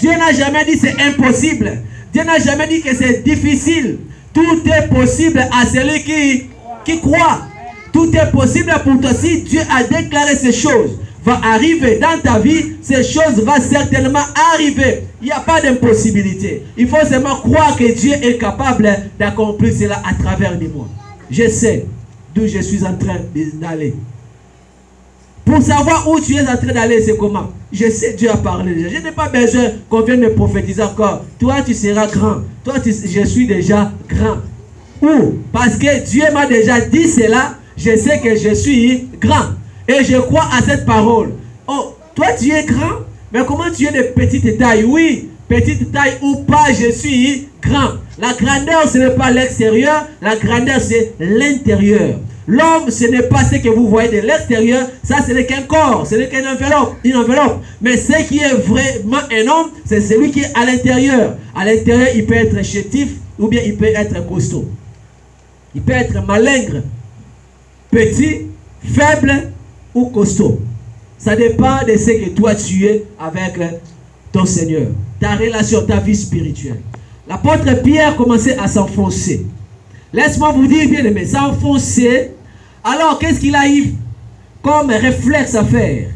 Dieu n'a jamais dit c'est impossible. Dieu n'a jamais dit que c'est difficile. Tout est possible à celui qui croit. Tout est possible pour toi. Si Dieu a déclaré ces choses va arriver dans ta vie, ces choses vont certainement arriver. Il n'y a pas d'impossibilité. Il faut seulement croire que Dieu est capable d'accomplir cela à travers de moi. Je sais d'où je suis en train d'aller. Pour savoir où tu es en train d'aller, c'est comment? Je sais, Dieu a parlé déjà. Je n'ai pas besoin qu'on vienne me prophétiser encore. Toi, tu seras grand. Toi, je suis déjà grand. Où? Parce que Dieu m'a déjà dit cela. Je sais que je suis grand. Et je crois à cette parole. Oh, toi, tu es grand. Mais comment tu es de petite taille? Oui, petite taille ou pas, je suis grand. La grandeur, ce n'est pas l'extérieur. La grandeur, c'est l'intérieur. L'homme, ce n'est pas ce que vous voyez de l'extérieur. Ça, ce n'est qu'un corps. Ce n'est qu'une enveloppe. Une enveloppe. Mais ce qui est vraiment un homme, c'est celui qui est à l'intérieur. À l'intérieur, il peut être chétif ou bien il peut être costaud. Il peut être malingre, petit, faible ou costaud. Ça dépend de ce que toi tu es avec ton Seigneur. Ta relation, ta vie spirituelle. L'apôtre Pierre commençait à s'enfoncer. Laisse-moi vous dire, bien aimé, s'enfoncer. Alors, qu'est-ce qu'il a eu comme réflexe à faire?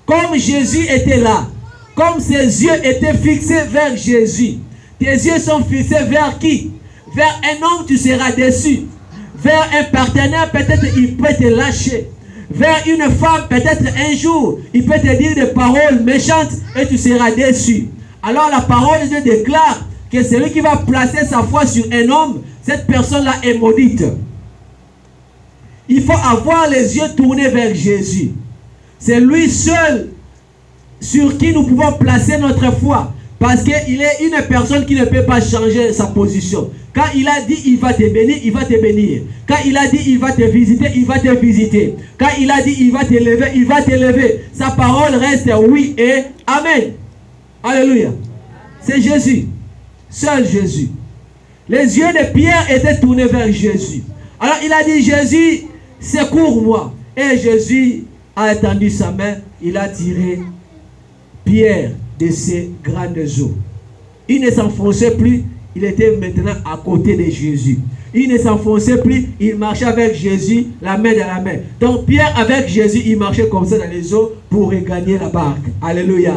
Comme Jésus était là, comme ses yeux étaient fixés vers Jésus, tes yeux sont fixés vers qui? Vers un homme, tu seras déçu. Vers un partenaire, peut-être il peut te lâcher. Vers une femme, peut-être un jour, il peut te dire des paroles méchantes et tu seras déçu. Alors la parole de Dieu déclare que celui qui va placer sa foi sur un homme, cette personne-là est maudite. Il faut avoir les yeux tournés vers Jésus. C'est lui seul sur qui nous pouvons placer notre foi. Parce qu'il est une personne qui ne peut pas changer sa position. Quand il a dit il va te bénir, il va te bénir. Quand il a dit il va te visiter, il va te visiter. Quand il a dit il va te lever, il va te lever. Sa parole reste oui et amen. Alléluia. C'est Jésus. Seul Jésus. Les yeux de Pierre étaient tournés vers Jésus. Alors il a dit Jésus, secours-moi. Et Jésus a étendu sa main. Il a tiré Pierre de ses grandes eaux. Il ne s'enfonçait plus. Il était maintenant à côté de Jésus. Il ne s'enfonçait plus. Il marchait avec Jésus, la main dans la main. Donc Pierre avec Jésus, il marchait comme ça dans les eaux pour regagner la barque. Alléluia.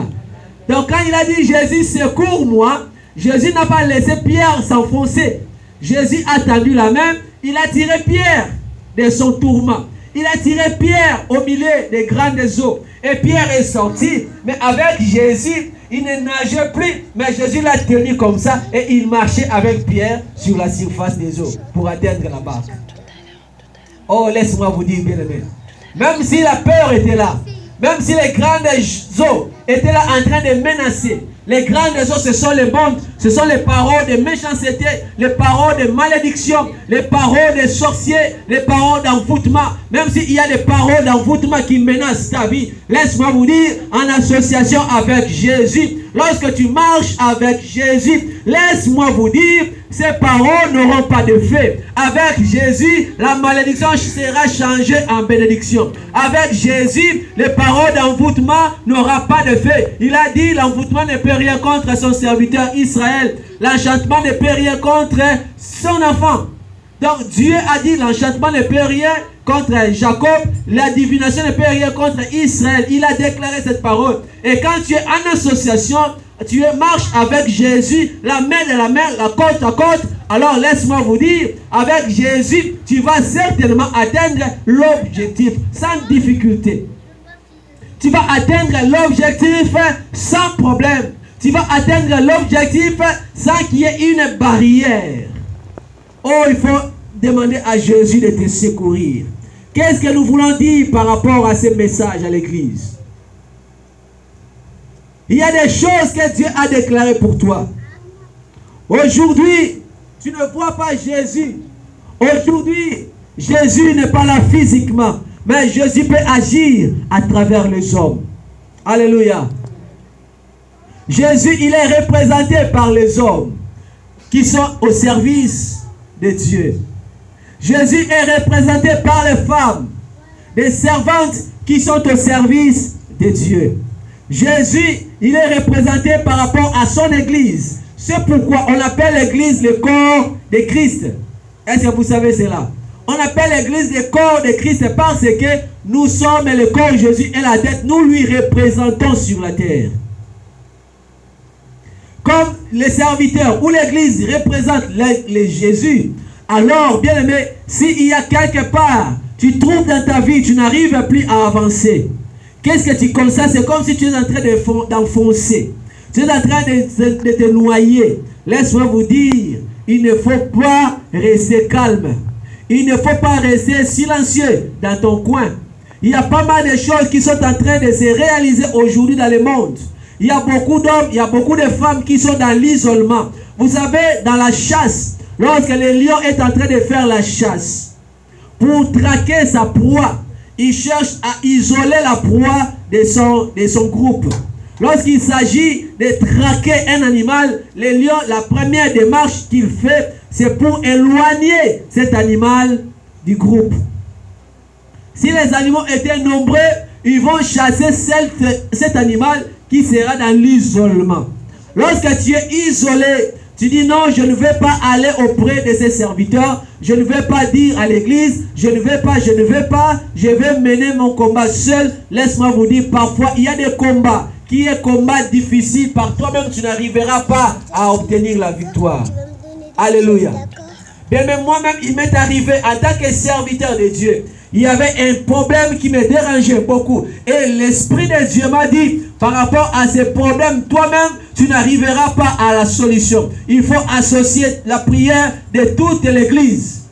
Donc quand il a dit Jésus, secours-moi, Jésus n'a pas laissé Pierre s'enfoncer. Jésus a tendu la main. Il a tiré Pierre de son tourment. Il a tiré Pierre au milieu des grandes eaux. Et Pierre est sorti. Mais avec Jésus, il ne nageait plus. Mais Jésus l'a tenu comme ça. Et il marchait avec Pierre sur la surface des eaux pour atteindre la barque. Oh, laisse-moi vous dire, bien aimé. Même si la peur était là, même si les grandes eaux étaient là en train de menacer, les grandes eaux, ce sont les mondes, ce sont les paroles de méchanceté, les paroles de malédiction, les paroles de sorciers, les paroles d'envoûtement. Même s'il y a des paroles d'envoûtement qui menacent ta vie, laisse-moi vous dire, en association avec Jésus, lorsque tu marches avec Jésus, laisse-moi vous dire, ces paroles n'auront pas de fait. Avec Jésus, la malédiction sera changée en bénédiction. Avec Jésus, les paroles d'envoûtement n'auront pas de fait. Il a dit, l'envoûtement ne peut rien contre son serviteur Israël. L'enchantement ne peut rien contre son enfant. Donc Dieu a dit, l'enchantement ne peut rien contre Jacob. La divination ne peut rien contre Israël. Il a déclaré cette parole. Et quand tu es en association, tu marches avec Jésus, la main dans la main, la côte à côte. Alors laisse-moi vous dire, avec Jésus, tu vas certainement atteindre l'objectif sans difficulté. Tu vas atteindre l'objectif sans problème. Tu vas atteindre l'objectif sans qu'il y ait une barrière. Oh, il faut demander à Jésus de te secourir. Qu'est-ce que nous voulons dire par rapport à ce message à l'église? Il y a des choses que Dieu a déclarées pour toi. Aujourd'hui, tu ne vois pas Jésus. Aujourd'hui, Jésus n'est pas là physiquement. Mais Jésus peut agir à travers les hommes. Alléluia. Jésus, il est représenté par les hommes qui sont au service de Dieu. Jésus est représenté par les femmes, des servantes qui sont au service de Dieu. Jésus, il est représenté par rapport à son église. C'est pourquoi on appelle l'église le corps de Christ. Est-ce que vous savez cela? On appelle l'église le corps de Christ parce que nous sommes le corps de Jésus et la tête. Nous lui représentons sur la terre. Comme les serviteurs ou l'église représente Jésus, alors, bien aimé, s'il y a quelque part, tu trouves dans ta vie, tu n'arrives plus à avancer. Qu'est-ce que tu constates? C'est comme si tu es en train d'enfoncer. Tu es en train de te noyer. Laisse-moi vous dire, il ne faut pas rester calme. Il ne faut pas rester silencieux dans ton coin. Il y a pas mal de choses qui sont en train de se réaliser aujourd'hui dans le monde. Il y a beaucoup d'hommes, il y a beaucoup de femmes qui sont dans l'isolement. Vous savez, dans la chasse, lorsque le lion est en train de faire la chasse, pour traquer sa proie, il cherche à isoler la proie de son groupe. Lorsqu'il s'agit de traquer un animal, le lion, la première démarche qu'il fait, c'est pour éloigner cet animal du groupe. Si les animaux étaient nombreux, ils vont chasser cet animal qui sera dans l'isolement. Lorsque tu es isolé, tu dis non, je ne vais pas aller auprès de ces serviteurs, je ne vais pas dire à l'église, je ne vais pas, je vais mener mon combat seul. Laisse-moi vous dire, parfois il y a des combats qui est combat difficile, par toi-même tu n'arriveras pas à obtenir la victoire. Alléluia. Bien, mais moi-même, il m'est arrivé en tant que serviteur de Dieu. Il y avait un problème qui me dérangeait beaucoup. Et l'Esprit de Dieu m'a dit, par rapport à ces problèmes, toi-même, tu n'arriveras pas à la solution. Il faut associer la prière de toute l'Église.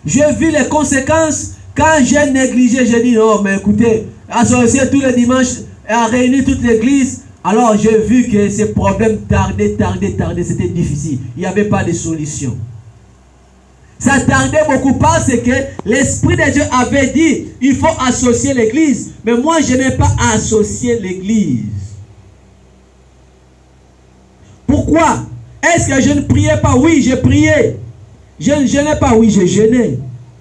J'ai vu les conséquences quand j'ai négligé. J'ai dit, non, mais écoutez, associer tous les dimanches à réunir toute l'Église. Alors j'ai vu que ces problèmes tardaient, c'était difficile. Il n'y avait pas de solution. Ça tardait beaucoup parce que l'Esprit de Dieu avait dit, il faut associer l'Église. Mais moi, je n'ai pas associé l'Église. Pourquoi? Est-ce que je ne priais pas? Oui, je priais. Je ne jeûnais pas? Oui, je jeûnais.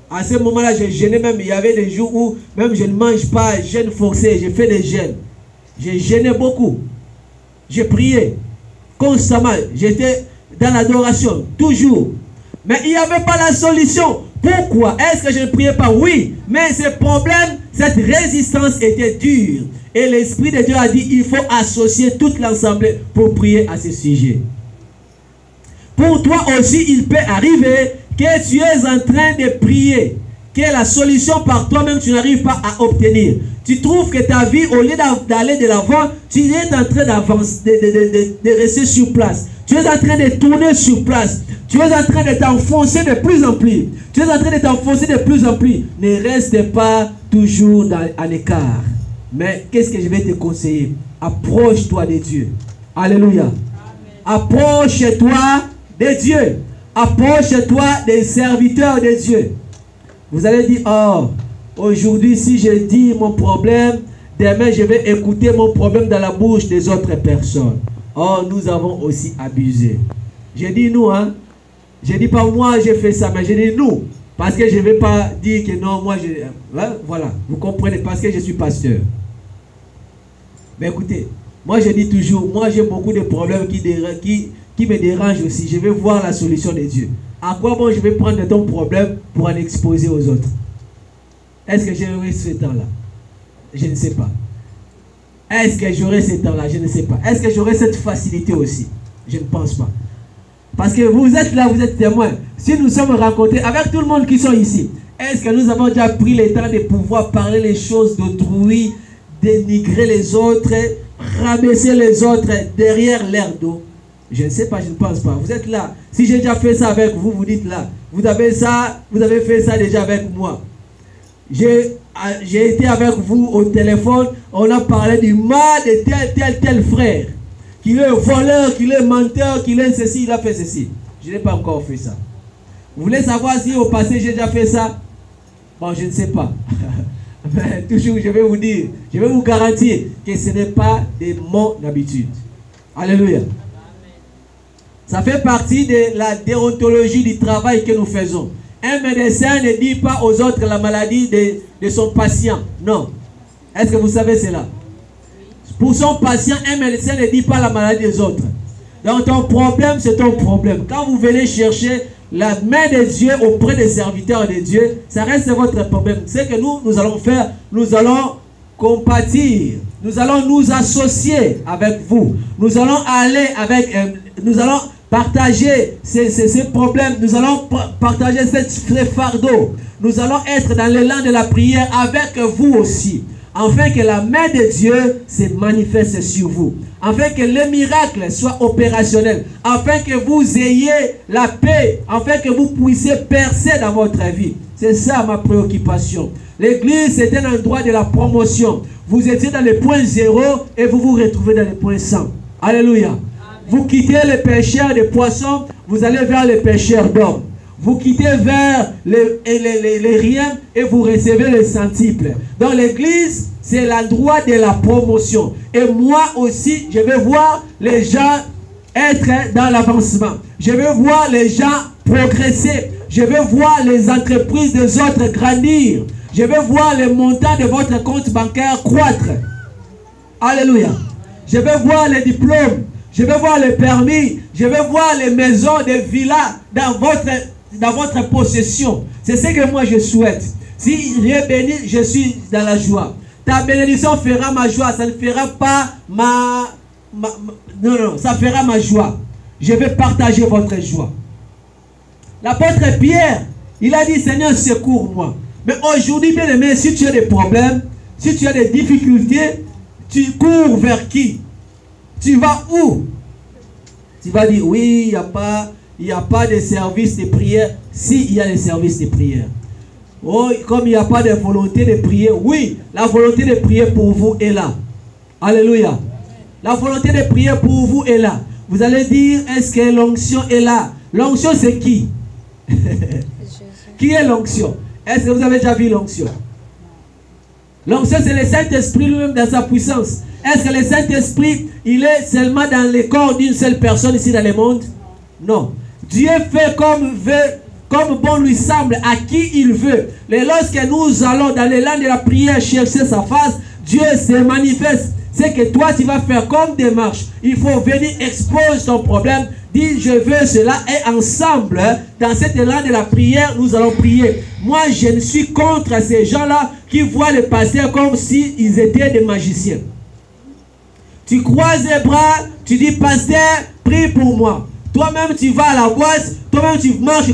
À ce moment-là, je jeûnais même. Il y avait des jours où même je ne mange pas, jeûne forcé, je fais des jeûnes. Je jeûnais beaucoup. Je priais constamment. J'étais dans l'adoration, toujours. Mais il n'y avait pas la solution. Pourquoi? Est-ce que je ne priais pas? Oui. Mais ce problème, cette résistance était dure. Et l'Esprit de Dieu a dit, il faut associer toute l'assemblée pour prier à ce sujet. Pour toi aussi, il peut arriver que tu es en train de prier, que la solution par toi-même, tu n'arrives pas à obtenir. Tu trouves que ta vie, au lieu d'aller de l'avant, tu es en train d'avancer, de rester sur place. Tu es en train de tourner sur place. Tu es en train de t'enfoncer de plus en plus. Tu es en train de t'enfoncer de plus en plus. Ne reste pas toujours à l'écart. Mais qu'est-ce que je vais te conseiller? Approche-toi de Dieu. Alléluia. Approche-toi de Dieu. Approche-toi des serviteurs de Dieu. Vous allez dire, oh, aujourd'hui, si je dis mon problème, demain, je vais écouter mon problème dans la bouche des autres personnes. Oh, nous avons aussi abusé. Je dis nous, hein. Je dis pas moi, j'ai fait ça, mais je dis nous. Parce que je ne vais pas dire que non, moi, hein, voilà, vous comprenez, parce que je suis pasteur. Mais écoutez, moi, je dis toujours, moi, j'ai beaucoup de problèmes qui me dérangent aussi. Je vais voir la solution de Dieu. À quoi bon je vais prendre ton problème pour en exposer aux autres? Est-ce que j'aurai ce temps-là? Je ne sais pas. Est-ce que j'aurai ce temps-là? Je ne sais pas. Est-ce que j'aurai cette facilité aussi? Je ne pense pas. Parce que vous êtes là, vous êtes témoins. Si nous sommes rencontrés avec tout le monde qui sont ici, est-ce que nous avons déjà pris le temps de pouvoir parler les choses d'autrui, dénigrer les autres, rabaisser les autres derrière leur dos? Je ne sais pas, je ne pense pas. Vous êtes là. Si j'ai déjà fait ça avec vous, vous dites là. Vous avez fait ça déjà avec moi. J'ai été avec vous au téléphone. On a parlé du mal de tel frère. Qu'il est voleur, qu'il est menteur, qu'il est ceci, il a fait ceci. Je n'ai pas encore fait ça. Vous voulez savoir si au passé j'ai déjà fait ça? Bon, je ne sais pas. Mais toujours, je vais vous dire, je vais vous garantir que ce n'est pas de mon habitude. Alléluia. Ça fait partie de la déontologie du travail que nous faisons. Un médecin ne dit pas aux autres la maladie de son patient. Non. Est-ce que vous savez cela? Pour son patient, un médecin ne dit pas la maladie des autres. Donc ton problème, c'est ton problème. Quand vous venez chercher la main de Dieu auprès des serviteurs de Dieu, ça reste votre problème. C'est que nous allons faire, nous allons compatir, nous allons nous associer avec vous. Nous allons aller avec, nous allons partager ces problèmes, nous allons partager ces fardeaux. Nous allons être dans l'élan de la prière avec vous aussi, afin que la main de Dieu se manifeste sur vous, afin que le miracle soit opérationnel, afin que vous ayez la paix, afin que vous puissiez percer dans votre vie. C'est ça ma préoccupation. L'église, c'est un endroit de la promotion. Vous étiez dans le point 0 et vous vous retrouvez dans le point 100. Alléluia. Amen. Vous quittez les pêcheurs de poissons, vous allez vers les pêcheurs d'hommes. Vous quittez vers les riens et vous recevez les centiples. Dans l'église, c'est l'endroit de la promotion. Et moi aussi, je vais voir les gens être dans l'avancement. Je vais voir les gens progresser. Je vais voir les entreprises des autres grandir. Je vais voir le montant de votre compte bancaire croître. Alléluia. Je vais voir les diplômes. Je vais voir les permis. Je vais voir les maisons, les villas dans votre possession. C'est ce que moi je souhaite. Si Dieu est béni, je suis dans la joie. Ta bénédiction fera ma joie. Ça ne fera pas non, ça fera ma joie. Je vais partager votre joie. L'apôtre Pierre, il a dit, Seigneur, secours-moi. Mais aujourd'hui, bien aimé, si tu as des problèmes, si tu as des difficultés, tu cours vers qui? Tu vas où? Tu vas dire, oui, il n'y a pas de service de prière. Si, il y a des services de prière. Oh, comme il n'y a pas de volonté de prier, oui, la volonté de prier pour vous est là. Alléluia. La volonté de prier pour vous est là. Vous allez dire, est-ce que l'onction est là? L'onction, c'est qui? Qui est l'onction? Est-ce que vous avez déjà vu l'onction? L'onction, c'est le Saint-Esprit lui-même dans sa puissance. Est-ce que le Saint-Esprit, il est seulement dans le corps d'une seule personne ici dans le monde? Non. Dieu fait comme bon lui semble, à qui il veut. Et lorsque nous allons dans l'élan de la prière chercher sa face, Dieu se manifeste. C'est que toi, tu vas faire comme démarche. Il faut venir exposer ton problème. Dis, je veux cela. Et ensemble, dans cet élan de la prière, nous allons prier. Moi, je ne suis contre ces gens-là qui voient les pasteurs comme s'ils étaient des magiciens. Tu croises les bras, tu dis, pasteur, prie pour moi. Toi-même, tu vas à la boîte, toi-même, tu marches.